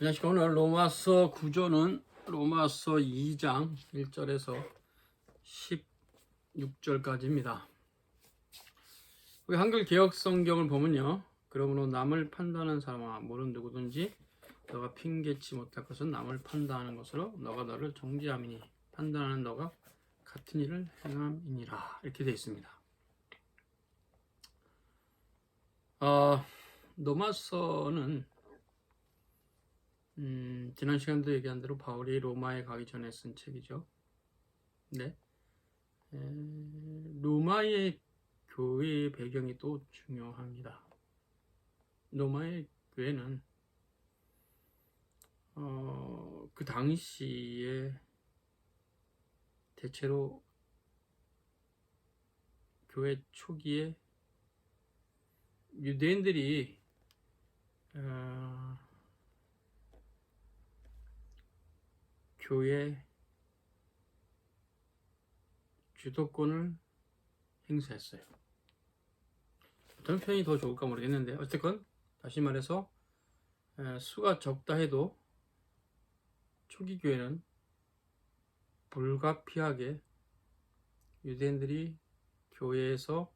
안녕하십니까. 오늘 로마서 구조는 로마서 2장 1절에서 16절까지입니다. 우리 한글 개역 성경을 보면요. 그러므로 남을 판단하는 사람아 모르는 누구든지 너가 핑계치 못할 것은 남을 판단하는 것으로 너가 너를 정죄함이니 판단하는 너가 같은 일을 행함이니라. 이렇게 되어 있습니다. 로마서는 지난 시간도 얘기한 대로 바울이 로마에 가기 전에 쓴 책이죠. 네. 로마의 교회의 배경이 또 중요합니다. 로마의 교회는 그 당시에 대체로 교회 초기에 유대인들이 교회 주도권을 행사했어요. 어떤 편이 더 좋을까 모르겠는데 어쨌건 다시 말해서 수가 적다 해도 초기 교회는 불가피하게 유대인들이 교회에서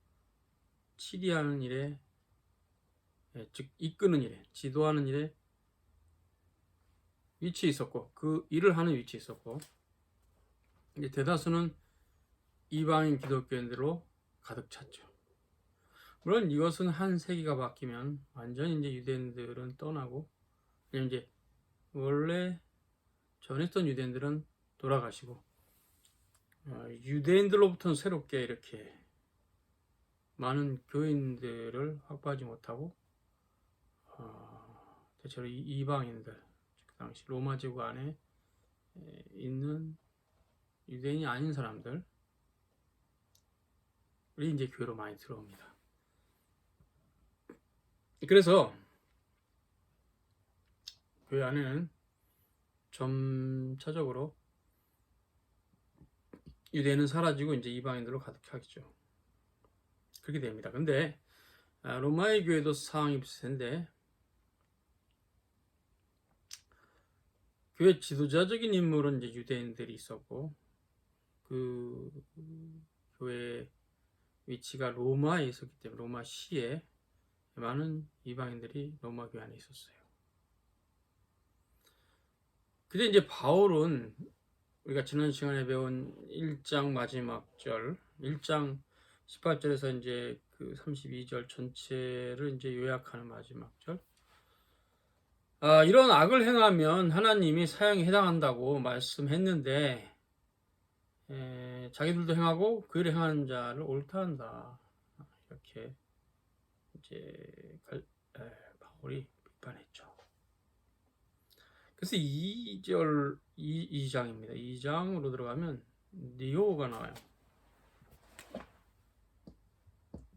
치리하는 일에, 즉 이끄는 일에, 지도하는 일에 위치에 있었고 그 일을 하는 위치에 있었고, 이제 대다수는 이방인 기독교인들로 가득 찼죠. 물론 이것은 한 세기가 바뀌면 완전히 이제 유대인들은 떠나고, 이제 원래 전에 있던 유대인들은 돌아가시고 유대인들로부터는 새롭게 이렇게 많은 교인들을 확보하지 못하고 대체로 이방인들, 그 당시 로마 제국 안에 있는 유대인이 아닌 사람들이 이제 교회로 많이 들어옵니다. 그래서 교회 안에는 점차적으로 유대인은 사라지고 이제 이방인들로 가득하겠죠. 그렇게 됩니다. 근데 로마의 교회도 상황이 비슷한데, 교회 지도자적인 인물은 이제 유대인들이 있었고 그 교회 위치가 로마에 있었기 때문에 로마시에 많은 이방인들이 로마 교회 안에 있었어요. 근데 이제 바울은 우리가 지난 시간에 배운 1장 마지막 절, 1장 18절에서 이제 그 32절 전체를 이제 요약하는 마지막 절. 이런 악을 행하면 하나님이 사형에 해당한다고 말씀했는데, 자기들도 행하고 그 일을 행하는 자를 옳다 한다. 이렇게 이제 바울이 비판했죠. 그래서 2장입니다. 2장으로 들어가면 니오가 나와요.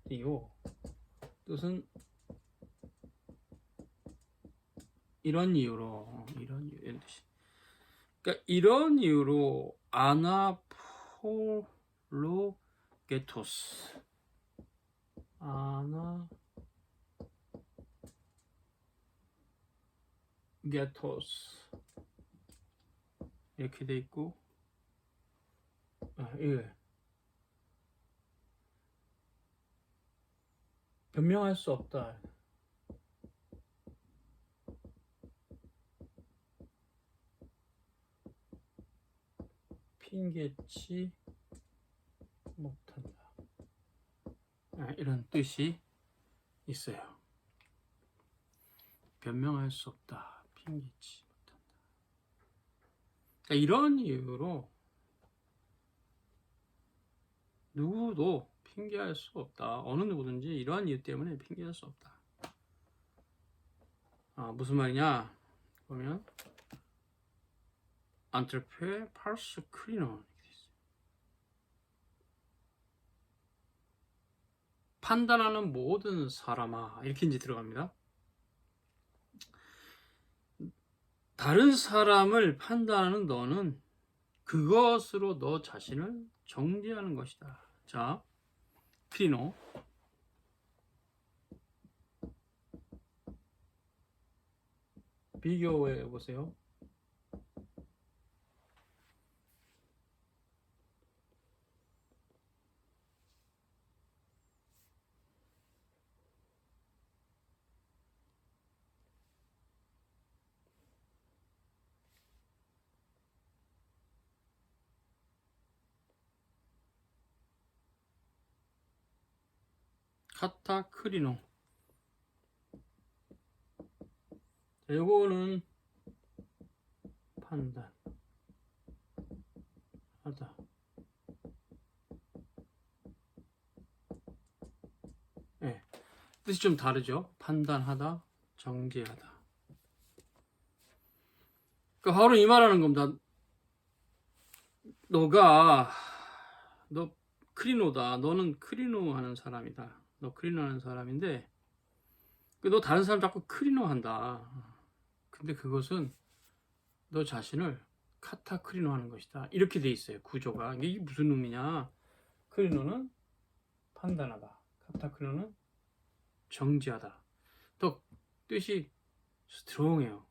니오 뜻은 이런 이유로, 이런 뜻이. 그러니까 이런 이유로 아나폴로게토스, 이렇게 돼 있고, 예. 변명할 수 없다. 핑계치 못한다. 이런 뜻이 있어요. 변명할 수 없다. 핑계치 못한다. 그러니까 이런 이유로 누구도 핑계할 수 없다. 어느 누구든지 이러한 이유 때문에 핑계할 수 없다. 무슨 말이냐? 보면 안트레페 파르스 크리노, 판단하는 모든 사람아, 이렇게 이제 들어갑니다. 다른 사람을 판단하는 너는 그것으로 너 자신을 정죄하는 것이다. 자, 크리노. 비교해 보세요. 카타크리노. 요거는 판단하다. 네. 뜻이 좀 다르죠. 판단하다, 정죄하다. 그러니까 바로 이 말하는 겁니다. 너 크리노다. 너는 크리노 하는 사람이다. 너 크리노 하는 사람인데 너 다른 사람 자꾸 크리노 한다. 근데 그것은 너 자신을 카타크리노 하는 것이다. 이렇게 돼 있어요. 구조가. 이게 무슨 의미냐? 크리노는 판단하다. 카타크리노는 정지하다. 더 뜻이 스트롱해요.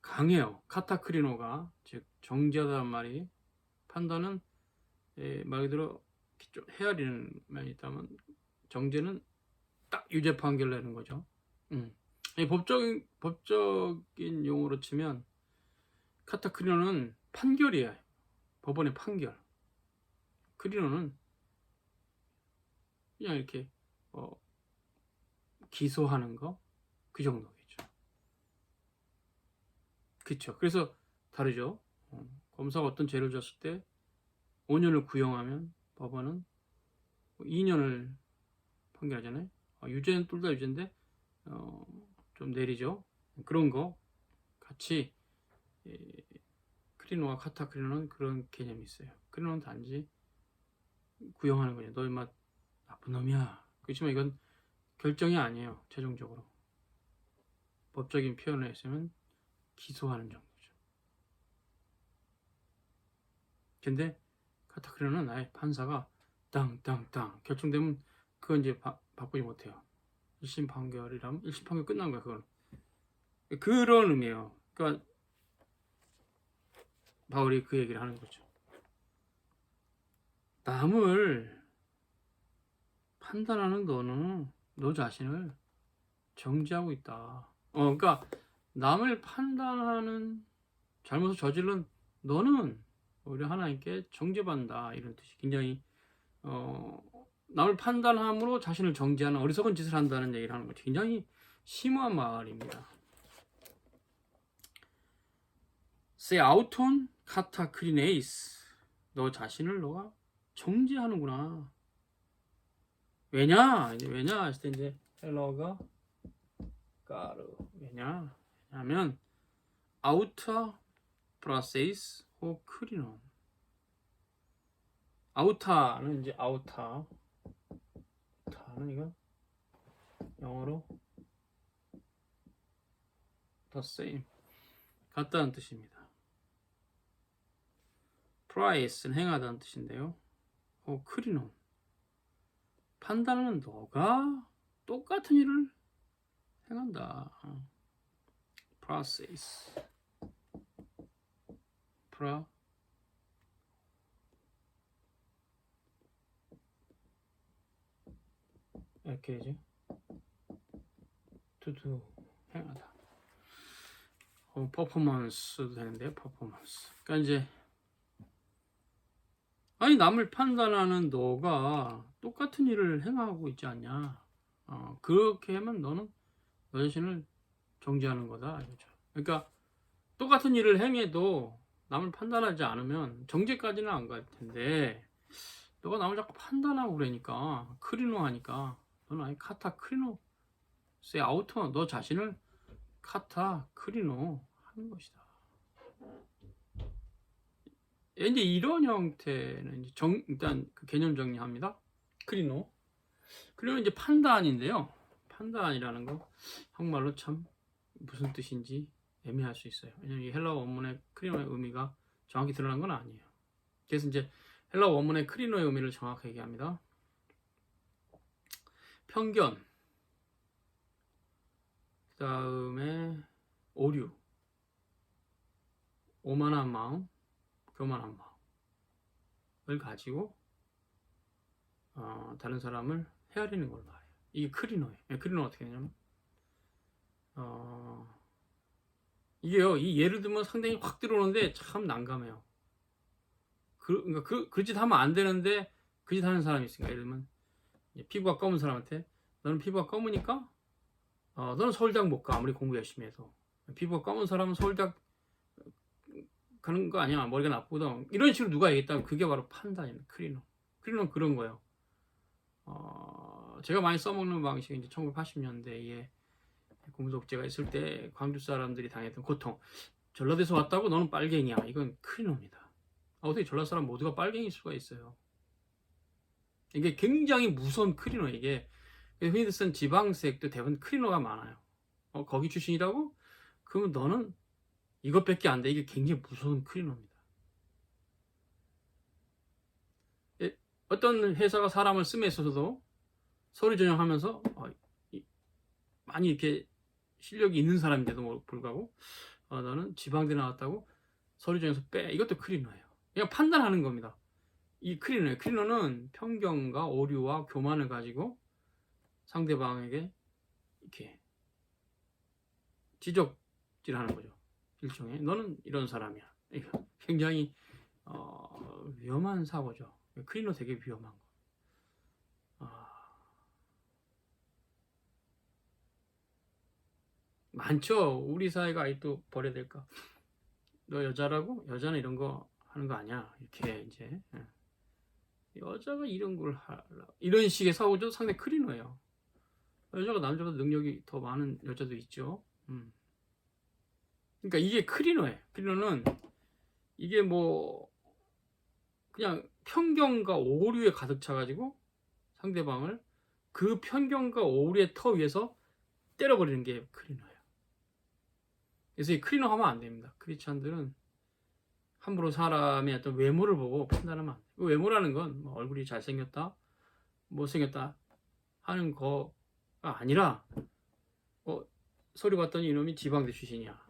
강해요. 카타크리노가 즉 정지하다는 말이 판단은 말 그대로 좀 헤아리는 면이 있다면 정죄는 딱 유죄 판결 내는 거죠. 법적인 용어로 치면 카타크리노는 판결이에요. 법원의 판결. 크리노는 그냥 이렇게 기소하는 거 그 정도겠죠. 그렇죠. 그래서 다르죠. 검사가 어떤 죄를 졌을 때 5년을 구형하면 법원은 2년을 판결하잖아요. 유죄는 둘 다 유죄인데 좀 내리죠. 그런 거 같이 크리노와 카타크리노는 그런 개념이 있어요. 크리노는 단지 구형하는 거죠. 너 인마 나쁜 놈이야. 그렇지만 이건 결정이 아니에요. 최종적으로 법적인 표현을 했으면 기소하는 정도죠. 근데 카타크리노는 아예 판사가 땅땅땅 결정되면 그건 이제 바꾸지 못해요. 1심 판결이라면 1심 판결 끝난 거야. 그건 그런 의미예요. 그러니까 바울이 그 얘기를 하는 거죠. 남을 판단하는 너는 너 자신을 정지하고 있다. 그러니까 남을 판단하는 잘못을 저지른 너는 오히려 하나님께 정죄받는다 이런 뜻이 굉장히 남을 판단함으로 자신을 정지하는 어리석은 짓을 한다는 얘기를 하는 거죠. 굉장히 심오한 말입니다. Se auton 카타크리네이스. 너 자신을 너가 정지하는구나. 왜냐 했을 때 이제 헬러가 까르 왜냐하면 아우타 프라세이스 호 크리논. 아우타는 이제 아우타는 이건 영어로 the same 같다는 뜻입니다. 프라이스는 행하다는 뜻인데요. 크리논 판단하는 너가 똑같은 일을 행한다. 프라세이스 이렇게 되지. to 행하다. 퍼포먼스도 되는데요. 퍼포먼스. 그러니까 이제 아니 남을 판단하는 너가 똑같은 일을 행하고 있지 않냐. 그렇게 하면 너는 너 자신을 정지하는 거다 이거죠. 그러니까 똑같은 일을 행해도 남을 판단하지 않으면 정죄까지는 안 갈 텐데 너가 남을 자꾸 판단하고 그러니까 크리노 하니까 너는 아예 카타 크리노 세 아우터 너 자신을 카타 크리노 하는 것이다. 이제 이런 형태는 이제 일단 그 개념 정리합니다. 크리노는 이제 판단인데요. 판단이라는 거 한국말로 참 무슨 뜻인지 애매할 수 있어요. 왜냐면 이 헬라어 원문의 크리노의 의미가 정확히 드러난 건 아니에요. 그래서 이제 헬라어 원문의 크리노의 의미를 정확하게 얘기합니다. 편견, 그 다음에 오류, 오만한 마음, 교만한 마음을 가지고 다른 사람을 헤아리는 걸 말해요. 이게 크리노예요. 크리노 어떻게 되냐면 이게요, 이 예를 들면 상당히 확 들어오는데 참 난감해요. 그러니까 그 짓 하면 안 되는데 그 짓 하는 사람이 있으니까, 예를 들면 피부가 검은 사람한테 너는 피부가 검으니까 너는 서울대학 못 가, 아무리 공부 열심히 해서. 피부가 검은 사람은 서울대학 가는 거 아니야, 머리가 나쁘거든, 이런 식으로 누가 얘기했다면 그게 바로 판단입니다. 크리노는 그런 거예요. 제가 많이 써먹는 방식이 이제 1980년대에 공무독재가 있을 때 광주 사람들이 당했던 고통. 전라도에서 왔다고 너는 빨갱이야, 이건 크리노입니다. 어떻게 전라 사람 모두가 빨갱이일 수가 있어요. 이게 굉장히 무서운 크리노. 이게 흔히 쓰는 지방색도 대부분 크리노가 많아요. 거기 출신이라고? 그러면 너는 이것밖에 안 돼. 이게 굉장히 무서운 크리노입니다. 어떤 회사가 사람을 씀에 있어서도 서류 전형하면서 많이 이렇게 실력이 있는 사람인데도 불구하고 너는 지방대 나왔다고 서류 전형에서 빼. 이것도 크리노예요. 그냥 판단하는 겁니다. 이 크리노예요. 크리노는 편견과 오류와 교만을 가지고 상대방에게 이렇게 지적질하는 거죠. 일종의 너는 이런 사람이야. 이거 굉장히 위험한 사고죠. 크리노 되게 위험한 거. 많죠. 우리 사회가 아직도 버려야 될까? 너 여자라고? 여자는 이런 거 하는 거 아니야. 이렇게 이제 여자가 이런 걸 하라, 이런 식의 사고죠. 상당히 크리노예요. 여자가 남자보다 능력이 더 많은 여자도 있죠. 그러니까 이게 크리노예요. 크리노는 이게 뭐 그냥 편견과 오류에 가득 차가지고 상대방을 그 편견과 오류의 터 위에서 때려버리는 게 크리노예요. 그래서 이 크리노 하면 안 됩니다. 크리스찬들은 함부로 사람의 어떤 외모를 보고 판단하면 안 돼요. 외모라는 건 뭐 얼굴이 잘생겼다, 못생겼다 하는 거가 아니라 서류 봤더니 이놈이 지방대 출신이야.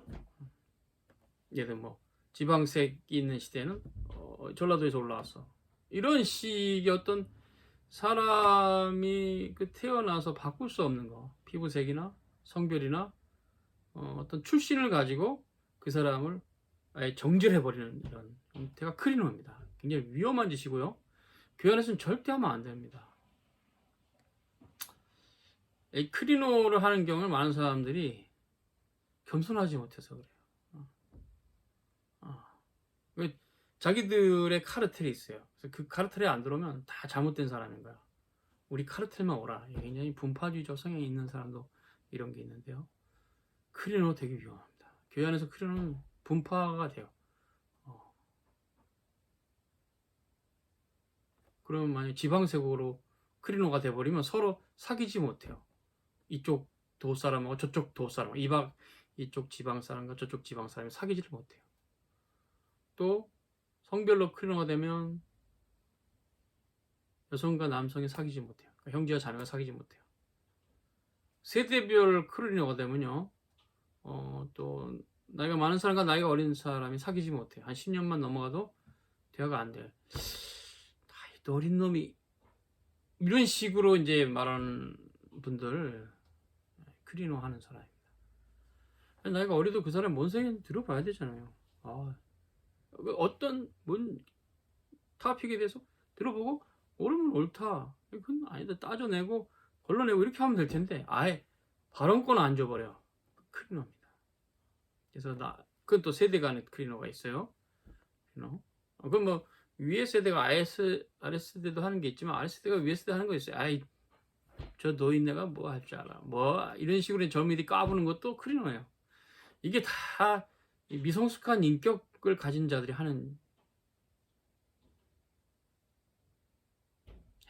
예를 들면 뭐 지방색이 있는 시대는 전라도에서 올라왔어. 이런 식의 어떤 사람이 태어나서 바꿀 수 없는 거, 피부색이나 성별이나 어떤 출신을 가지고 그 사람을 아예 정죄해버리는 이런 형태가 크리노입니다. 굉장히 위험한 짓이고요. 교회 안에서는 절대 하면 안 됩니다. 이 크리노를 하는 경우는 많은 사람들이 겸손하지 못해서 그래요. 자기들의 카르텔이 있어요. 그래서 그 카르텔에 안 들어오면 다 잘못된 사람인 거야. 우리 카르텔만 오라. 굉장히 분파주의적 성향이 있는 사람도 이런 게 있는데요. 크리노 되게 위험합니다. 교회 안에서 크리노는 분파가 돼요. 그러면 만약 지방색으로 크리노가 돼버리면 서로 사귀지 못해요. 이쪽 도 사람하고 저쪽 도 사람, 이쪽 지방 사람과 저쪽 지방 사람이 사귀지를 못해요. 또 성별로 크리노가 되면 여성과 남성이 사귀지 못해요. 그러니까 형제와 자매가 사귀지 못해요. 세대별 크리노가 되면요, 또 나이가 많은 사람과 나이가 어린 사람이 사귀지 못해요. 한 10년만 넘어가도 대화가 안 돼요. 또 어린 놈이 이런 식으로 이제 말하는 분들 크리노 하는 사람입니다. 나이가 어려도 그 사람 뭔 생각인지 들어봐야 되잖아요. 어떤 뭔 토픽에 대해서 들어보고 옳으면 옳다, 그건 아니다 따져내고 걸러내고 이렇게 하면 될 텐데 아예 발언권 안 줘버려. 크리노입니다. 그래서 그건 또 세대 간의 크리노가 있어요. 크리노. 그럼 뭐 위에 세대가 아래 세대도 하는 게 있지만 아래 세대가 위에 세대 하는 거 있어요. 아이 저 노인네가 뭐 할 줄 알아, 뭐 이런 식으로 저 미리 까부는 것도 크리노예요. 이게 다 미성숙한 인격을 가진 자들이 하는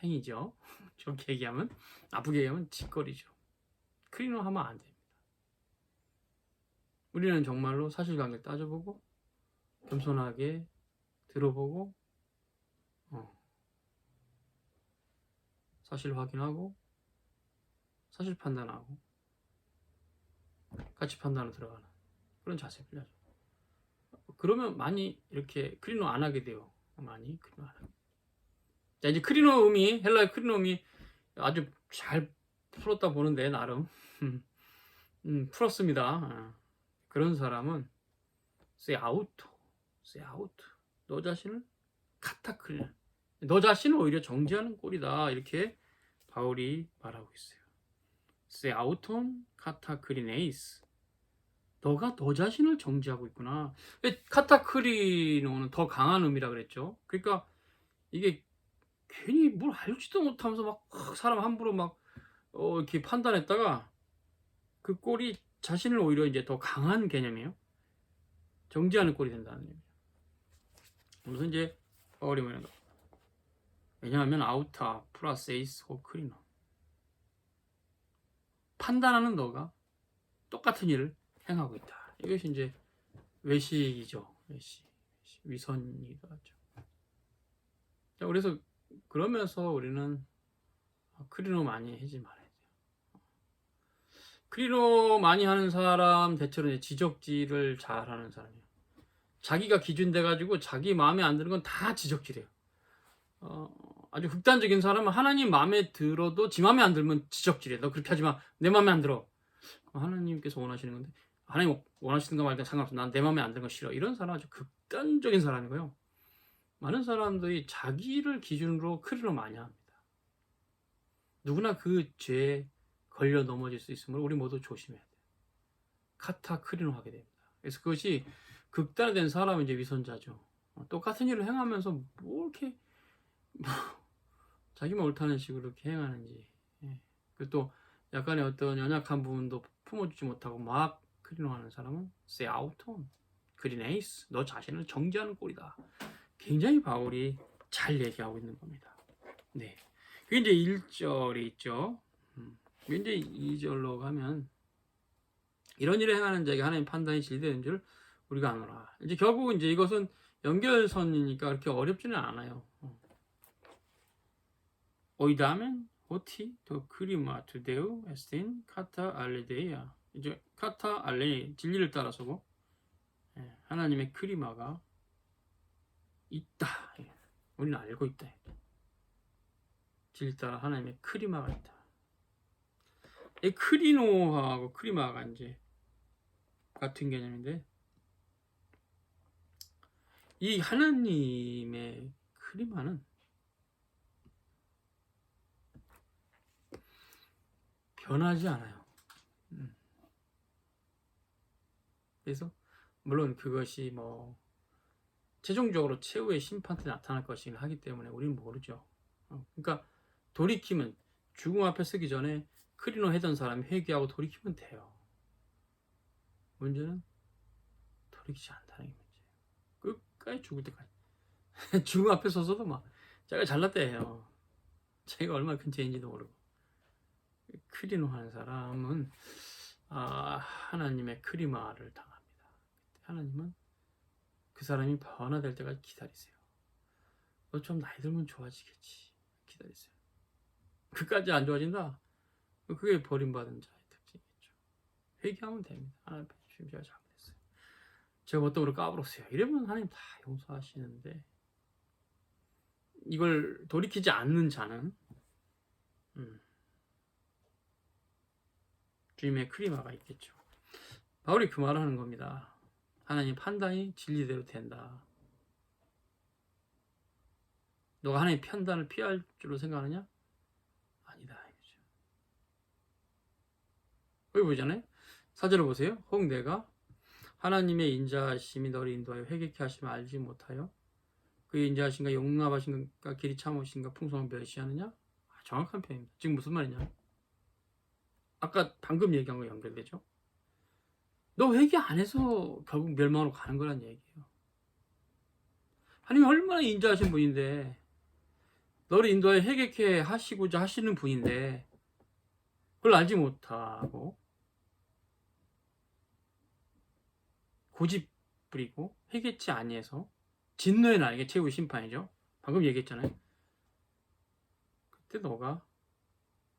행위죠. 좋게 얘기하면, 나쁘게 얘기하면 짓거리죠. 크리노 하면 안 됩니다. 우리는 정말로 사실관계를 따져보고 겸손하게 들어보고 사실 확인하고 사실 판단하고 가치 판단으로 들어가는 그런 자세 필요하죠. 그러면 많이 이렇게 크리노 안 하게 돼요. 많이 크리노 안 하게. 자, 이제 크리노 음이, 헬라의 크리노 음이 아주 잘 풀었다 보는데 나름 풀었습니다. 그런 사람은 say out. 너 자신을 카타클린. 너 자신을 오히려 정죄하는 꼴이다. 이렇게 바울이 말하고 있어요. say auton 카타크리네이스. 너가 너 자신을 정죄하고 있구나. 카타크리노는 더 강한 의미라 그랬죠. 그러니까 이게 괜히 뭘 알지도 못하면서 막 사람 함부로 막 이렇게 판단했다가 그 꼴이 자신을 오히려 이제 더 강한 개념이에요. 정죄하는 꼴이 된다는 얘기죠. 그래서 이제 바울이 뭐냐? 왜냐하면 아우타 플러세이스 호크리노. 판단하는 너가 똑같은 일을 행하고 있다. 이것이 이제 외식이죠. 외식. 위선이다. 자, 그래서 그러면서 우리는 크리노 많이 하지 말아야 돼요. 크리노 많이 하는 사람 대체로 이제 지적질을 잘 하는 사람이에요. 자기가 기준 돼가지고 자기 마음에 안 드는 건 다 지적질해요. 아주 극단적인 사람은 하나님 마음에 들어도 지 마음에 안 들면 지적질해. 너 그렇게 하지 마. 내 마음에 안 들어. 하나님께서 원하시는 건데 하나님 원하시는 거 말든 상관없어. 난 내 마음에 안 드는 거 싫어. 이런 사람은 아주 극단적인 사람이고요. 많은 사람들이 자기를 기준으로 크리노 많이 합니다. 누구나 그 죄에 걸려 넘어질 수 있으므로 우리 모두 조심해야 돼요. 카타 크리노 하게 됩니다. 그래서 그것이 극단화된 사람은 이제 위선자죠. 똑같은 일을 행하면서 뭐 이렇게 자기만 옳다는 식으로 이렇게 행하는지. 그리고 또 약간의 어떤 연약한 부분도 품어주지 못하고 막 크리노하는 사람은 say out, 그리네이스, 너 자신을 정죄하는 꼴이다. 굉장히 바울이 잘 얘기하고 있는 겁니다. 네. 그게 이제 1절이 있죠. 그게 이제 2절로 가면 이런 일을 행하는 자에게 하나님 판단이 진리되는 줄 우리가 아노라. 이제 결국 이제 이것은 연결선이니까 그렇게 어렵지는 않아요. 오이다멘 호티 더 크리마 투데우 에스틴 카타 알레데이아. 이제 카타 알레 진리를 따라서고 하나님의 크리마가 있다. 우리는 알고 있다. 진리 따라 하나님의 크리마가 있다. 이 크리노하고 크리마가 이제 같은 개념인데 이 하나님의 크리마는 변하지 않아요. 그래서 물론 그것이 뭐 최종적으로 최후의 심판 때 나타날 것이긴 하기 때문에 우리는 모르죠. 그러니까 돌이키면 죽음 앞에 서기 전에 크리노 했던 사람이 회개하고 돌이키면 돼요. 문제는 돌이키지 않다는 게 문제예요. 끝까지 죽을 때까지 죽음 앞에 서서도 막 자기가 잘났대 해요. 자기가 얼마나 큰 죄인지도 모르고. 크리노 하는 사람은 하나님의 크리마를 당합니다. 하나님은 그 사람이 변화될 때까지 기다리세요. 너 좀 나이 들면 좋아지겠지. 기다리세요. 그까지 안 좋아진다? 그게 버림받은 자의 특징이겠죠. 회개하면 됩니다. 하나님 주님 제가 잘못했어요. 제가 어떤 까불었어요. 이러면 하나님 다 용서하시는데 이걸 돌이키지 않는 자는 주님의 크리마가 있겠죠. 바울이 그 말을 하는 겁니다. 하나님 판단이 진리대로 된다. 너가 하나님의 판단을 피할 줄로 생각하느냐? 아니다. 이거죠. 여기 보잖아요. 4절을 보세요. 혹 내가 하나님의 인자하심이 너를 인도하여 회개케 하시면 알지 못하여 그의 인자하신가 용납하신가 길이 참으신가 풍성한 멸시하느냐? 정확한 표현입니다. 지금 무슨 말이냐? 아까 방금 얘기한 거 연결되죠? 너 회개 안 해서 결국 멸망으로 가는 거란 얘기예요. 하나님이 얼마나 인자하신 분인데 너를 인도하여 회개케 하시고자 하시는 분인데 그걸 알지 못하고 고집 부리고 회개치 아니해서 진노의 날에 최후의 심판이죠. 방금 얘기했잖아요. 그때 너가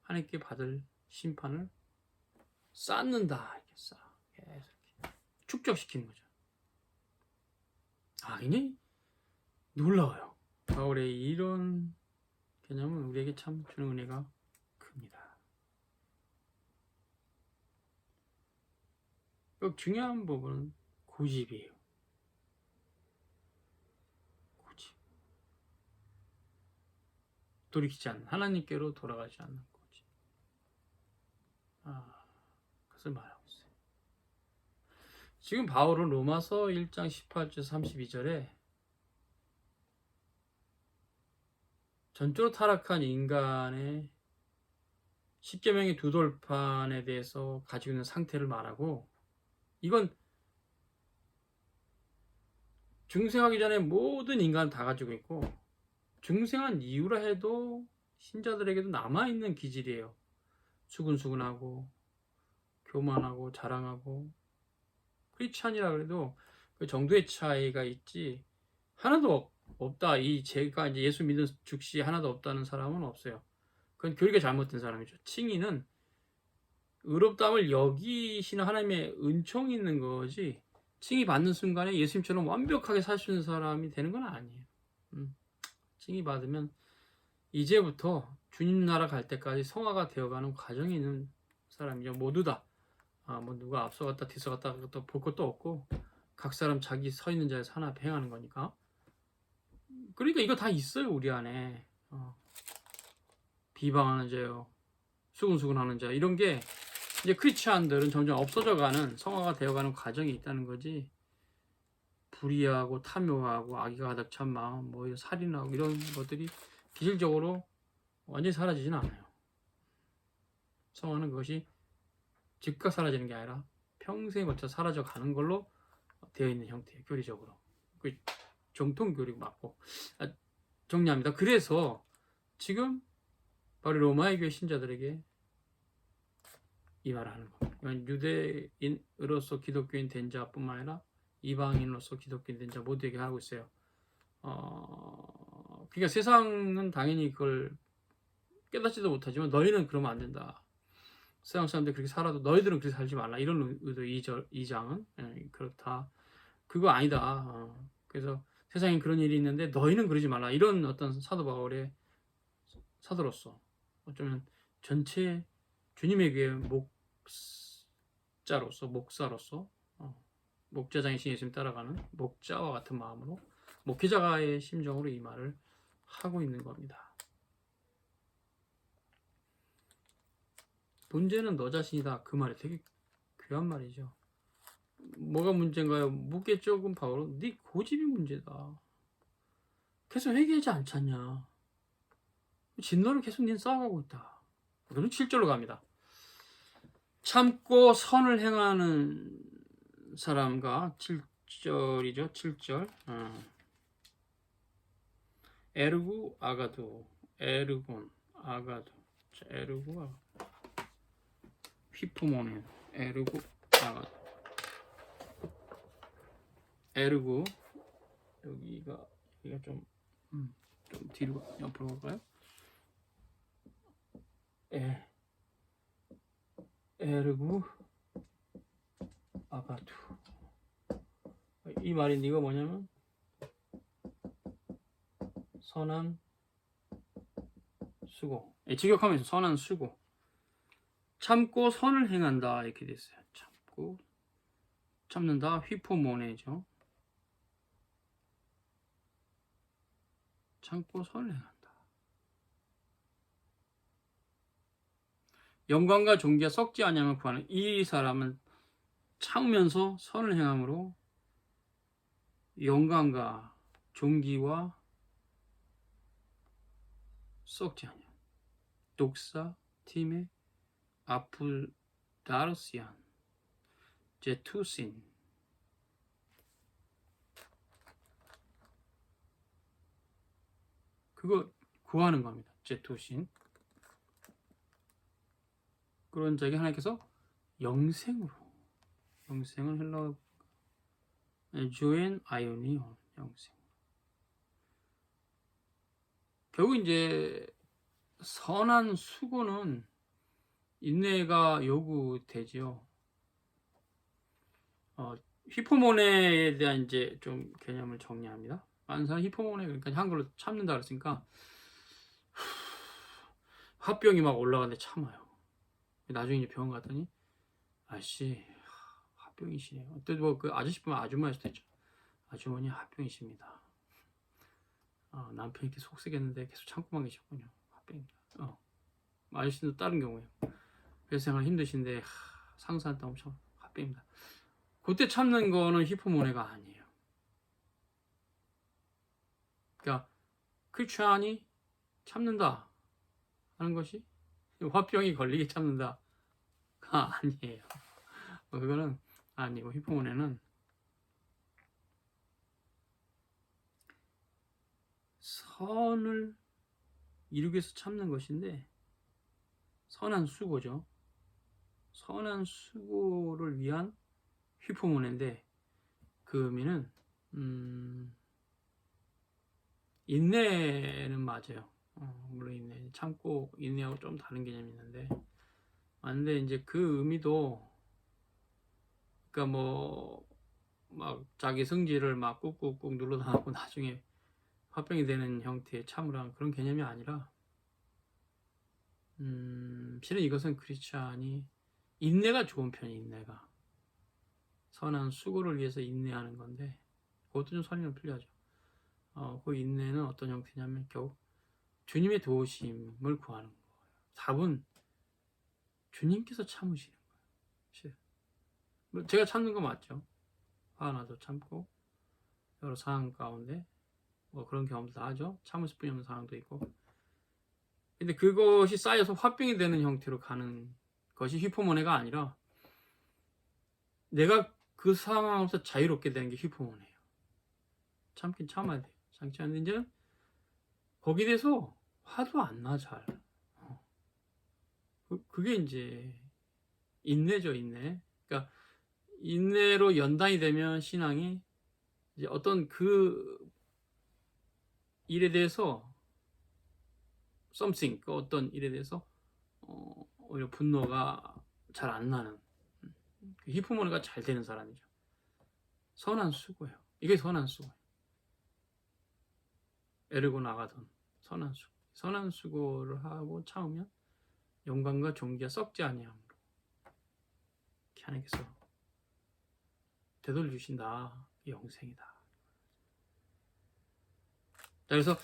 하나님께 받을 심판을 쌓는다. 이렇게 쌓아. 계속 축적시키는 거죠. 굉장히 놀라워요. 바울의 이런 개념은 우리에게 참 주는 은혜가 큽니다. 꼭 중요한 부분은 고집이에요. 고집. 돌이키지 않는, 하나님께로 돌아가지 않는 고집. 그것을 말하고 있어요. 지금 바울은 로마서 1장 18절 32절에 전적으로 타락한 인간의 십계명의 두 돌판에 대해서 가지고 있는 상태를 말하고, 이건 중생하기 전에 모든 인간은 다 가지고 있고 중생한 이후라 해도 신자들에게도 남아있는 기질이에요. 수근수근하고 교만하고 자랑하고, 크리스찬이라 그래도 그 정도의 차이가 있지 하나도 없다. 제가 이제 예수 믿는 즉시 하나도 없다는 사람은 없어요. 그건 교리가 잘못된 사람이죠. 칭의는 의롭다함을 여기시는 하나님의 은총이 있는 거지, 칭의 받는 순간에 예수님처럼 완벽하게 살 수 있는 사람이 되는 건 아니에요. 칭의 받으면 이제부터 주님 나라 갈 때까지 성화가 되어가는 과정이 있는 사람이죠. 모두 다. 뭐 누가 앞서갔다 뒤서갔다 볼 것도 없고 각 사람 자기 서 있는 자리에서 하나 행하는 거니까. 그러니까 이거 다 있어요, 우리 안에. 비방하는 자요, 수근수근하는 자, 이런 게 이제 크리스찬들은 점점 없어져가는, 성화가 되어가는 과정이 있다는 거지. 불의하고 탐욕하고 악의가 가득 찬 마음, 뭐 살인하고 이런 것들이 기질적으로 완전히 사라지진 않아요. 성화는 그것이 즉각 사라지는 게 아니라 평생에 걸쳐 사라져 가는 걸로 되어 있는 형태예요, 교리적으로. 그 정통 교리 맞고. 정리합니다. 그래서 지금 바로 로마의 교회 신자들에게 이 말을 하는 겁니다. 유대인으로서 기독교인 된 자뿐만 아니라 이방인으로서 기독교인 된 자 모두에게 하고 있어요. 그러니까 세상은 당연히 그걸 깨닫지도 못하지만 너희는 그러면 안 된다. 세상 사람들이 그렇게 살아도 너희들은 그렇게 살지 말라. 이런 의도 2장은 그렇다. 그거 아니다. 그래서 세상에 그런 일이 있는데 너희는 그러지 말라. 이런 어떤 사도 바울의 사도로서, 어쩌면 전체 주님의 교회 목사로서 목자장이신 예수님 따라가는 목자와 같은 마음으로, 목회자가의 심정으로 이 말을 하고 있는 겁니다. 문제는 너 자신이다. 그 말이 되게 귀한 말이죠. 뭐가 문제인가요? 묻겠죠. 그럼 바울은 네 고집이 문제다. 계속 회개하지 않잖냐. 진노를 계속 닌 쌓아가고 있다. 그러면 7절로 갑니다. 참고 선을 행하는 사람과 7절이죠. 7절. 에르구 아가두, 에르곤 아가두. 자, 에르구 휘프모네, 에르구 아가두. 에르구, 여기가 좀 뒤로 옆으로 갈까요? 에르구 아가두. 이 말인 이거 뭐냐면 선한 수고, 직역하면서 선한 수고, 참고 선을 행한다 이렇게 됐어요. 참고 참는다, 휘포모네죠. 참고 선을 행한다. 영광과 존귀가 썩지 아니함을 구하는 이 사람은 참으면서 선을 행함으로 영광과 존귀와 썩지 아니함. 독사 팀의 아프다르시안 제투신, 그거 구하는 겁니다. 제투신. 그런 자에게 하나님께서 영생을 헬라어 조엔 아이오니온, 영생. 결국 이제 선한 수고는 인내가 요구되지요. 히포모네에 대한 이제 좀 개념을 정리합니다. 많은 사람 히포모네 그러니까 한글로 참는다 그랬으니까 화병이 막 올라가는데 참아요. 나중에 이제 병원 갔더니 아저씨 화병이시네요. 또 뭐 그 아저씨 보면 아주머니일 수도 있죠. 아주머니 화병이십니다. 남편이 이렇게 속쓰겠는데 계속 참고만 계셨군요. 화병입니다. 아저씨도 다른 경우에요. 회사 생활 힘드신데 상사한테 엄청 화병입니다. 그때 참는 거는 히포모네가 아니에요. 그러니까 크리스찬이 참는다 하는 것이 화병이 걸리게 참는다가 아니에요. 그거는 아니고 히포모네는 선을 이루기 위해서 참는 것인데 선한 수고죠. 선한 수고를 위한 히포모네인데 그 의미는 인내는 맞아요. 물론 인내 참고 인내하고 좀 다른 개념이 있는데 근데 이제 그 의미도 그러니까 뭐 막 자기 성질을 막 꾹꾹꾹 눌러당하고 나중에 화병이 되는 형태의 참으란 그런 개념이 아니라 실은 이것은 크리스찬이 인내가 좋은 편이 인내가 선한 수고를 위해서 인내하는 건데 그것도 좀 설명 필요하죠. 그 인내는 어떤 형태냐면 결국 주님의 도우심을 구하는 거예요. 답은 주님께서 참으시는 거예요. 제가 참는 거 맞죠? 화나도 참고 여러 상황 가운데 뭐 그런 경험도 다 하죠. 참을 수뿐이 없는 상황도 있고. 근데 그것이 쌓여서 화병이 되는 형태로 가는 것이 히포모네가 아니라 내가 그 상황에서 자유롭게 되는 게 히포모네예요. 참긴 참아야 돼요. 참지 않는데 이제 거기에 대해서 화도 안 나 잘. 그게 이제 인내죠, 인내. 그러니까 인내로 연단이 되면 신앙이 이제 어떤 그 일에 대해서 something, 그 어떤 일에 대해서 오히려 분노가 잘 안 나는 히포모네가 잘 되는 사람이죠. 선한 수고예요. 이게 선한 수고예요. 애르고 나가던 선한 수고. 선한 수고를 하고 참으면 영광과 존귀가 썩지 아니함으로 하나님께서 되돌려 주신다. 영생이다. 자, 그래서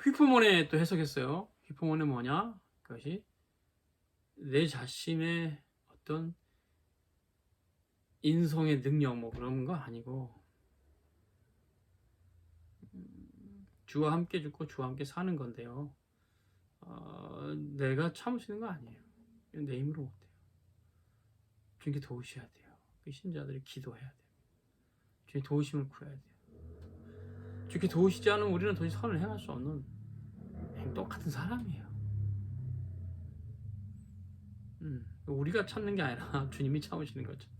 히포모네 또 해석했어요. 히포모네 뭐냐? 그것이 내 자신의 어떤 인성의 능력 뭐 그런 거 아니고 주와 함께 죽고 주와 함께 사는 건데요. 내가 참을 수 있는 거 아니에요. 내 힘으로 못해요. 주님께 도우셔야 돼요. 그 신자들이 기도해야 돼요. 주님 도우심을 구해야 돼요. 주님께 도우시지 않으면 우리는 도저히 선을 행할 수 없는 똑같은 사람이에요. 우리가 참는 게 아니라 주님이 참으시는 거죠.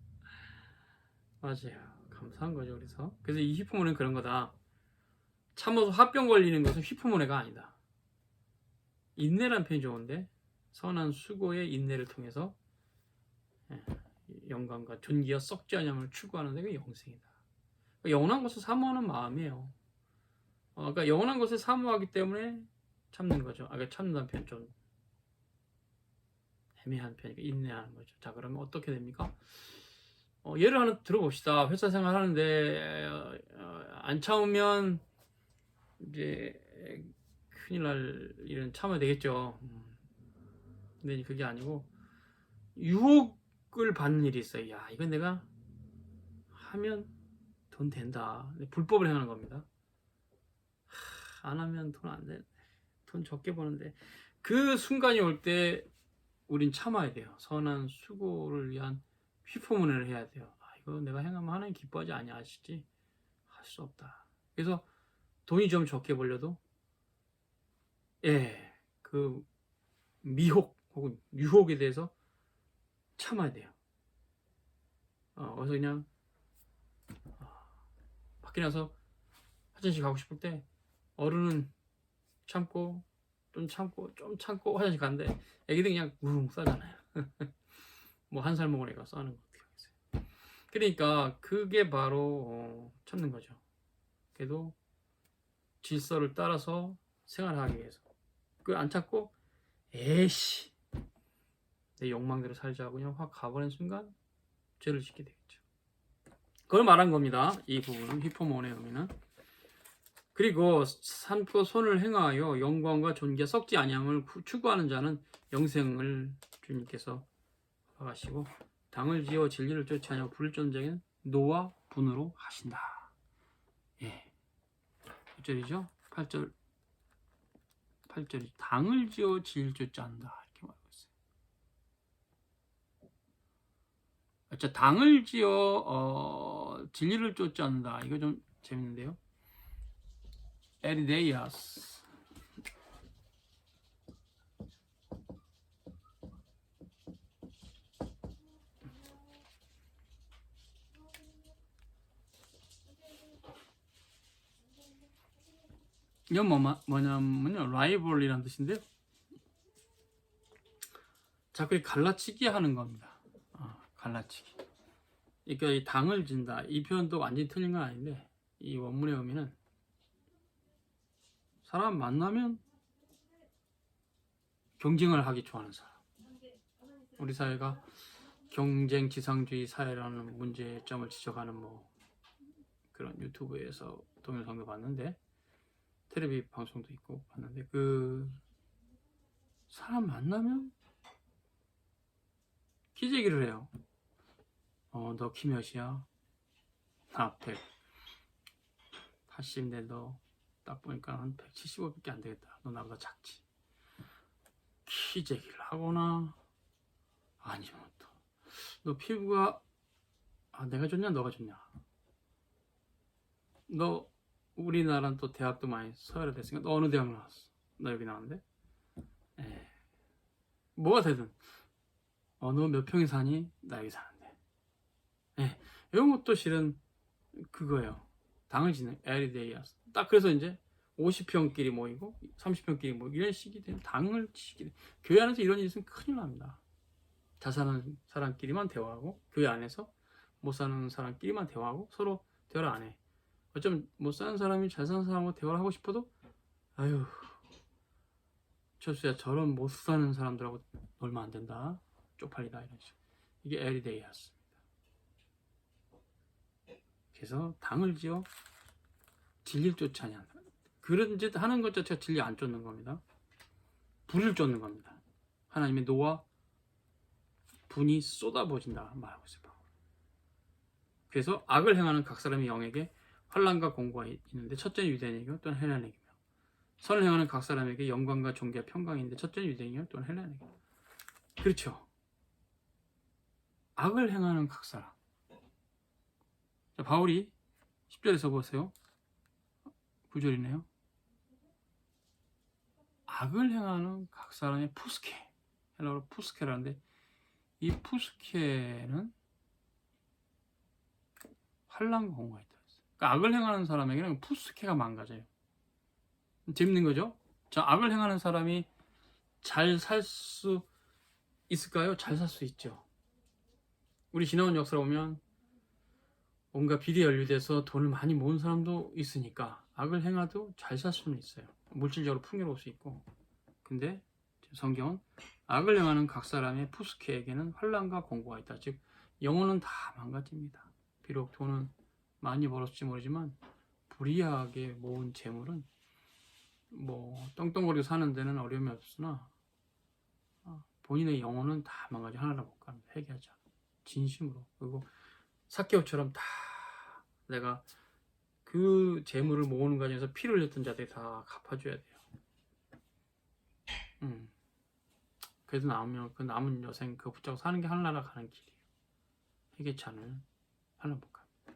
맞아요. 감사한 거죠. 그래서 이 히포모네는 그런 거다. 참아서 화병 걸리는 것은 히포모네가 아니다. 인내란 표현이 좋은데 선한 수고의 인내를 통해서 영광과 존귀와 썩지 아니함을 추구하는 데가 영생이다. 영원한 것을 사모하는 마음이에요. 그러니까 영원한 것을 사모하기 때문에 참는 거죠. 참는다는 표현 좀 애매한 편이니까 인내하는 거죠. 자, 그러면 어떻게 됩니까? 예를 하나 들어봅시다. 회사 생활 하는데 안 참으면 이제 큰일 날 일은 참아야 되겠죠. 근데 그게 아니고 유혹을 받는 일이 있어요. 야, 이건 내가 하면 돈 된다. 불법을 행하는 겁니다. 안 하면 돈 안 돼. 돈 적게 버는데 그 순간이 올 때 우린 참아야 돼요. 선한 수고를 위한 휘포문을 해야 돼요. 이거 내가 행하면 하나님 기뻐하지 아니하시지? 할 수 없다. 그래서 돈이 좀 적게 벌려도 그 미혹 혹은 유혹에 대해서 참아야 돼요. 그래서 그냥 밖에 나서 화장실 가고 싶을 때 어른은 참고 좀 참고 화장실 가는데 애기들 그냥 우웅 싸잖아요. 뭐 한 살 먹은 애가 싸는 거 어떻게 하겠어요. 그러니까 그게 바로 찾는 거죠. 그래도 질서를 따라서 생활하기 위해서. 그걸 안 찾고 에이씨 내 욕망대로 살자고 그냥 확 가버린 순간 죄를 짓게 되겠죠. 그걸 말한 겁니다. 이 부분은 히포몬의 의미는. 그리고 삼고 손을 행하여 영광과 존귀 썩지 아니함을 추구하는 자는 영생을 주님께서 허락하시고 당을 지어 진리를 쫓지 아니하고 불을 쫓는 자에게는 노와 분으로 하신다. 예. 6절이죠. 8절이 당을 지어 진리를 쫓지 않는다. 이렇게 말하고 있어요. 자, 당을 지어 진리를 쫓지 않는다. 이거 좀 재밌는데요. 에리데이아스. 이건 뭐냐면요, 라이벌이라는 뜻인데요. 자꾸 갈라치기 하는 겁니다. 갈라치기. 그러니까 이 당을 진다. 이 표현도 완전히 틀린 건 아닌데, 이 원문의 의미는 사람 만나면 경쟁을 하기 좋아하는 사람. 우리 사회가 경쟁 지상주의 사회라는 문제점을 지적하는 그런 유튜브에서 동영상도 봤는데, 텔레비 방송도 있고 봤는데, 그 사람 만나면 기재기를 해요. 너 키 몇이야? 나 180인데 너 딱 보니까 한 175밖에 안 되겠다. 너 나보다 작지. 키재기를 하거나 아니면 또 너 피부가 내가 좋냐 너가 좋냐. 너 우리나라는 또 대학도 많이 서열화 됐으니까 너 어느 대학 나왔어? 나 여기 나왔는데. 뭐가 되든 너 몇 평에 사니? 나 여기 사는데. 이런 것도 실은 그거예요. 당을 지는 에리데이아스. 딱 그래서 이제 50평끼리 모이고 30평끼리 모이고 이런 식이 되면 당을 치게 돼. 교회 안에서 이런 일이 있으면 큰일 납니다. 잘 사는 사람끼리만 대화하고 교회 안에서 못 사는 사람끼리만 대화하고 서로 대화를 안 해. 어쩌면 못 사는 사람이 잘 사는 사람하고 대화를 하고 싶어도 아유 철수야 저런 못 사는 사람들하고 놀면 안 된다. 쪽팔리다 이런 식. 이게 에리데이아스입니다. 그래서 당을 지어 진리를 쫓지 아니한다. 그런 짓 하는 것 자체가 진리 안 쫓는 겁니다. 불을 쫓는 겁니다. 하나님의 노와 분이 쏟아부어진다 말하고 있어요. 그래서 악을 행하는 각 사람의 영에게 환난과 공고가 있는데 첫째는 유대인이고 또는 헬라인이며 선을 행하는 각 사람에게 영광과 존귀와 평강이 있는데 첫째는 유대인이고 또는 헬라인이고 그렇죠. 악을 행하는 각 사람. 자, 바울이 10절에서 보세요. 9절이네요. 악을 행하는 각 사람의 푸스케, 헬라어로 푸스케라는데 이 푸스케는 환난과 공고가 있다. 그러니까 악을 행하는 사람에게는 푸스케가 망가져요. 재밌는 거죠? 자, 악을 행하는 사람이 잘 살 수 있을까요? 잘 살 수 있죠. 우리 지나온 역사를 보면 뭔가 비리에 연루돼서 돈을 많이 모은 사람도 있으니까 악을 행해도 잘 살 수는 있어요. 물질적으로 풍요로울 수 있고. 근데 성경은 악을 행하는 각 사람의 푸스케에게는 환난과 공고가 있다. 즉 영혼은 다 망가집니다. 비록 돈은 많이 벌었을지 모르지만 불이하게 모은 재물은 떵떵거리고 사는 데는 어려움이 없으나 본인의 영혼은 다 망가져. 하나도 못 갑니다. 회개하자. 진심으로. 그리고 삭개오처럼 다 내가 그 재물을 모으는 과정에서 피를 흘렸던 자들이 다 갚아줘야 돼요. 그래도 나오면 그 남은 여생 그거 붙잡고 사는 게 하늘나라 가는 길이에요. 회개치 않으면 하늘 못 갑니다.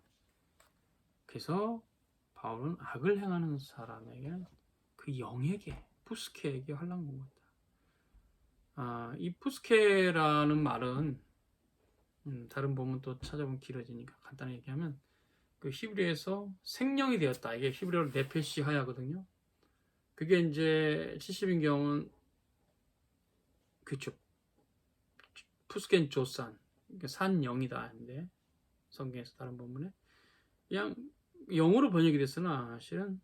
그래서 바울은 악을 행하는 사람에게는 그 영에게 푸스케에게 환난 건 거다. 이 푸스케라는 말은 다른 부분 또 찾아보면 길어지니까 간단히 얘기하면 그 히브리에서 생명이 되었다. 이게 히브리어로 네페시 하야거든요. 그게 이제 70인경은 그쵸. 푸스켄 조산, 그러니까 산 영이다. 근데 성경에서 다른 본문에 그냥 영어로 번역이 됐으나 사실은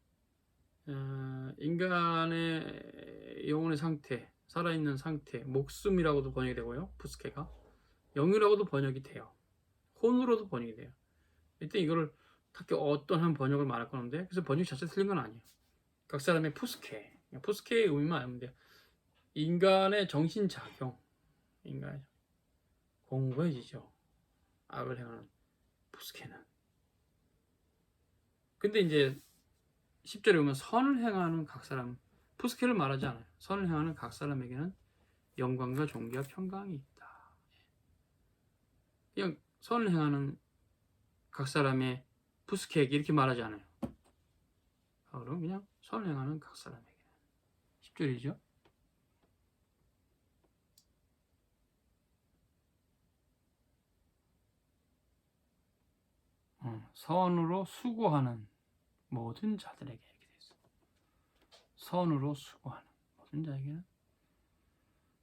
인간의 영혼의 상태, 살아있는 상태, 목숨이라고도 번역이 되고요. 푸스케가 영이라고도 번역이 돼요. 혼으로도 번역이 돼요. 이때 이거를 딱히 어떤 한 번역을 말할 건데 그래서 번역 자체가 틀린 건 아니에요. 각 사람의 푸스케의 의미만 알면 돼요. 인간의 정신작용, 인간의 공고해지죠. 악을 행하는 푸스케는. 근데 이제 10절에 보면 선을 행하는 각 사람, 푸스케를 말하지 않아요. 선을 행하는 각 사람에게는 영광과 존귀와 평강이 있다. 그냥 선을 행하는 각 사람의 푸스케에게 이렇게 말하지 않아요. 그럼 그냥 선을 행하는 각 사람에게는 10절이죠. 선으로 수고하는 모든 자들에게 이렇게 되어 있어요. 선으로 수고하는 모든 자에게는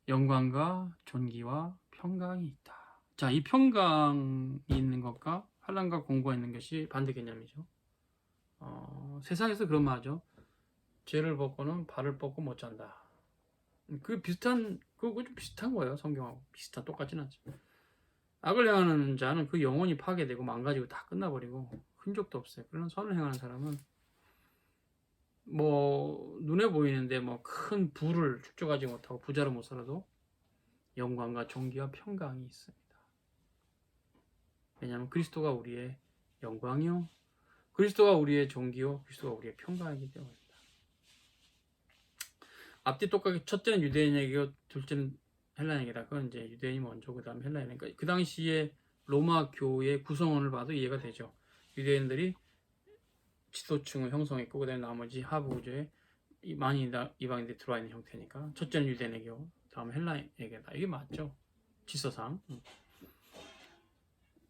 영광과 존귀와 평강이 있다. 자, 이 평강이 있는 것과 환난과 공고가 있는 것이 반대 개념이죠. 세상에서 그런 말 하죠. 죄를 벗고는 발을 뻗고 못 잔다. 그거 좀 비슷한 거예요. 성경하고 비슷한, 똑같진 않죠. 악을 행하는 자는 그 영혼이 파괴되고 망가지고 다 끝나버리고 흔적도 없어요. 그러나 선을 행하는 사람은 뭐 눈에 보이는데 뭐 큰 부를 축적하지 못하고 부자로 못 살아도 영광과 존귀와 평강이 있습니다. 왜냐하면 그리스도가 우리의 영광이요, 그리스도가 우리의 존귀요, 그리스도가 우리의 평강이기 때문입니다. 앞뒤 똑같게 첫째는 유대인에게요, 둘째는 헬라인에게다. 그건 이제 유대인이 먼저 그 다음에 헬라인. 그러니까 그 당시에 로마 교회 구성원을 봐도 이해가 되죠. 유대인들이 지도층을 형성했고 그 다음에 나머지 하부 구조에 많이 이방인들이 들어와 있는 형태니까 첫째는 유대인에게요, 다음 헬라인에게다. 이게 맞죠, 질서상.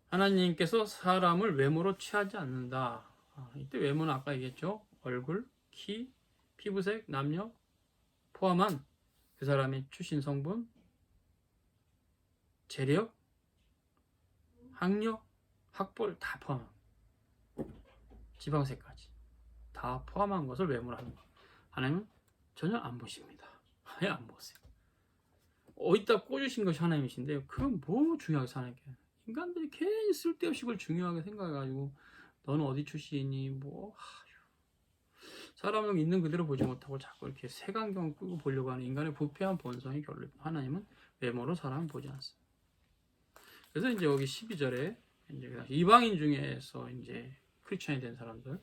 하나님께서 사람을 외모로 취하지 않는다. 이때 외모는 아까 얘기했죠. 얼굴, 키, 피부색, 남녀 포함한 그 사람의 출신 성분, 재력, 학력, 학벌 다 포함한, 지방색까지 다 포함한 것을 외모로 하는 것. 하나님은 전혀 안 보십니다. 아예 안 보세요. 어디다 꽂으신 것이 하나님이신데 그건 뭐 중요하게 하나님께. 인간들이 괜히 쓸데없이 그걸 중요하게 생각해가지고 너는 어디 출신이니 뭐 사람은 있는 그대로 보지 못하고 자꾸 이렇게 색안경 끄고 보려고 하는 인간의 부패한 본성이 결론. 하나님은 외모로 사람을 보지 않습니다. 그래서 이제 여기 12절에 이제 이방인 중에서 이제 크리스천이 된 사람들,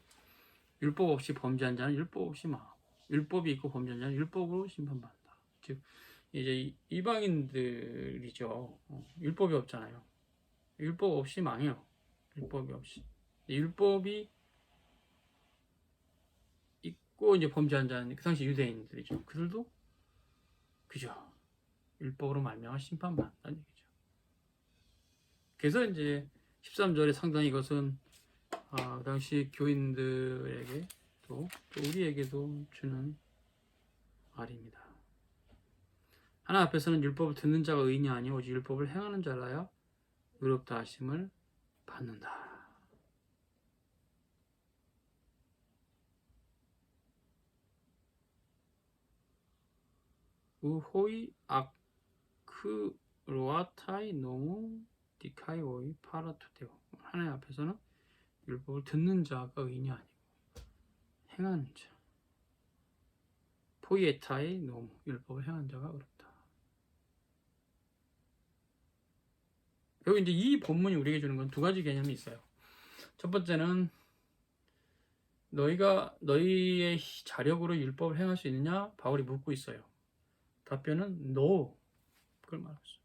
율법 없이 범죄한 자는 율법 없이 망하고 율법이 있고 범죄한 자는 율법으로 심판받는다. 즉 이제 이방인들이죠. 율법이 없잖아요. 율법 없이 망해요. 율법이 없이. 율법이 있고 이제 범죄한 자는 그 당시 유대인들이죠. 그들도 그죠. 율법으로 말미암아 심판받는다는 얘기죠. 그래서 이제 13절에 상당히 이것은 그 당시 교인들에게 또 우리에게도 주는 말입니다. 하나님 앞에서는 율법을 듣는 자가 의인이 아니오 오직 율법을 행하는 자라야 의롭다 하심을 받는다. 우호이 아크로아타이 노무 디카이 오이 파라투데오. 하나님 앞에서는 율법을 듣는 자가 의인이 아니고 행하는 자. 포이에타이 노무, 율법을 행하는 자가 의롭다. 여기 이제 이 본문이 우리에게 주는 건 두 가지 개념이 있어요. 첫 번째는 너희의 자력으로 율법을 행할 수 있느냐? 바울이 묻고 있어요. 답변은 no. 그걸 말했어요.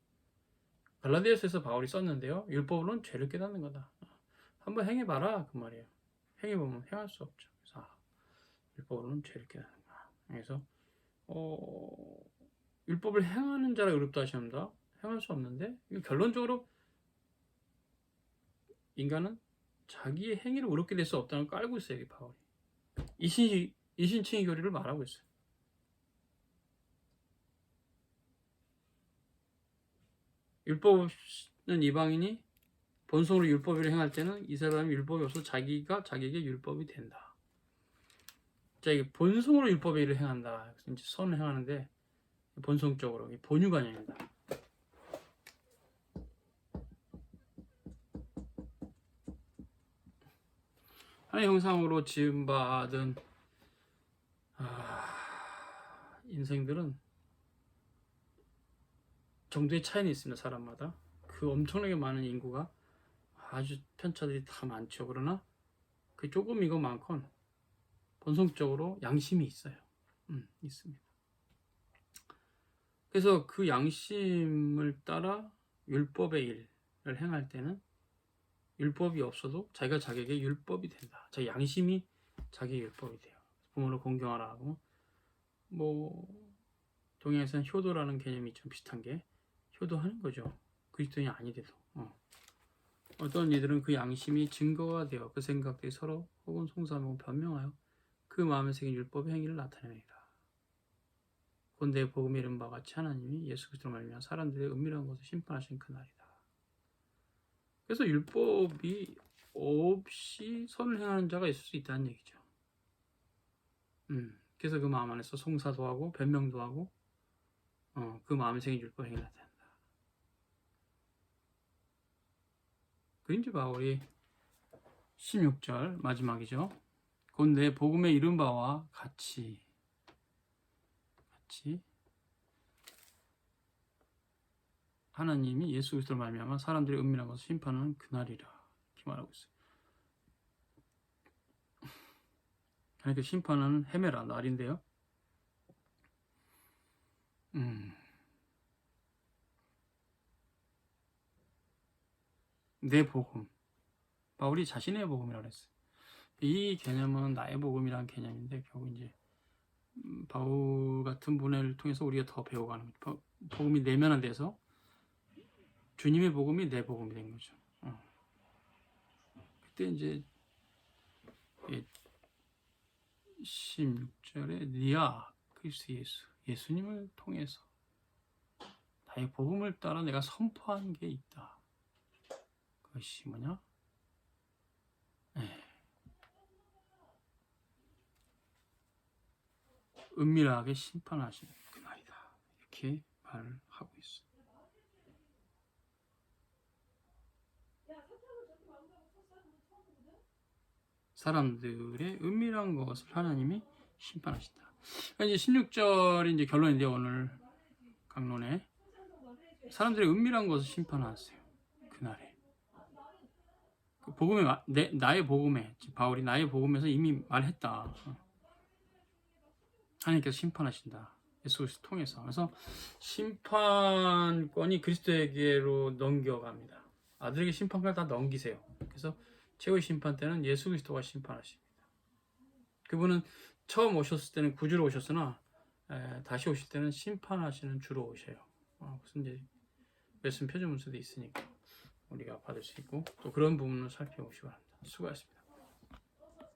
갈라디아서에서 바울이 썼는데요. 율법으로는 죄를 깨닫는 거다. 한번 행해봐라 그 말이에요. 행해보면 행할 수 없죠. 그래서 율법으로는 죄를 깨닫는 거야. 그래서 율법을 행하는 자라 의롭다 하십니다. 행할 수 없는데 결론적으로 인간은 자기의 행위로 의롭게 될 수 없다는 걸 깔고 있어요. 여기 바울이. 이신칭의 교리를 말하고 있어요. 율법 없는 이방인이 본성으로 율법을 행할 때는 이 사람이 율법이 없어 자기가 자기에게 율법이 된다. 자, 이게 본성으로 율법의 일을 행한다. 이제 선을 행하는데 본성적으로 본유관념입니다. 하나님의 형상으로 지음받은 인생들은 정도의 차이는 있습니다. 사람마다. 그 엄청나게 많은 인구가 아주 편차들이 다 많죠. 그러나 그 조금 이거 많건 본성적으로 양심이 있어요. 있습니다. 그래서 그 양심을 따라 율법의 일을 행할 때는 율법이 없어도 자기가 자기에게 율법이 된다. 자기 양심이 자기의 율법이 돼요. 부모를 공경하라 하고 뭐 동양에서는 효도라는 개념이 좀 비슷한 게 효도하는 거죠. 그리스도인이 아니래도 어떤 이들은 그 양심이 증거가 되어 그 생각들이 서로 혹은 송사하고 변명하여 그 마음에 새긴 율법의 행위를 나타내니라. 곧 내 복음에 이른 바와 같이 하나님이 예수 그리스도로 말미암아 사람들의 은밀한 것을 심판하신 그날이다. 그래서 율법이 없이 선을 행하는 자가 있을 수 있다는 얘기죠. 그래서 그 마음 안에서 송사도 하고 변명도 하고 그 마음에 새긴 율법 행위를 나타낸다. 그 이제 바울이 16절 마지막이죠. 곧 내 복음에 이른 바와 같이 하나님이 예수 그리스도로 말미암아 사람들의 은밀한 것을 심판하는 그날이라 이렇게 말하고 있어요. 그러니까 심판하는 헤메라 날인데요. 내 복음, 바울이 자신의 복음이라고 했어요. 이 개념은 나의 복음이라는 개념인데 결국 이제 바울 같은 분을 통해서 우리가 더 배워가는 거죠. 복음이 내면화돼서 주님의 복음이 내 복음이 된 거죠. 그때 이제 16절에 니아 그리스도 예수님을 통해서 나의 복음을 따라 내가 선포한 게 있다. 그것이 뭐냐? 은밀하게 심판하시는 그날이다. 이렇게 말을 하고 있어요. 사람들의 은밀한 것을 하나님이 심판하신다. 이제 16절이 이제 결론인데 오늘 강론에 사람들의 은밀한 것을 심판하세요. 그날에 그 복음에 나의 복음에 바울이 나의 복음에서 이미 말했다. 하나님께서 심판하신다. 예수 그리스도 통해서. 그래서 심판권이 그리스도에게로 넘겨갑니다. 아들에게 심판권을 다 넘기세요. 그래서 최후의 심판 때는 예수 그리스도가 심판하십니다. 그분은 처음 오셨을 때는 구주로 오셨으나 다시 오실 때는 심판하시는 주로 오셔요. 무슨 이제 말씀 표준 문서도 있으니까 우리가 받을 수 있고 또 그런 부분을 살펴보시기 바랍니다. 수고하셨습니다.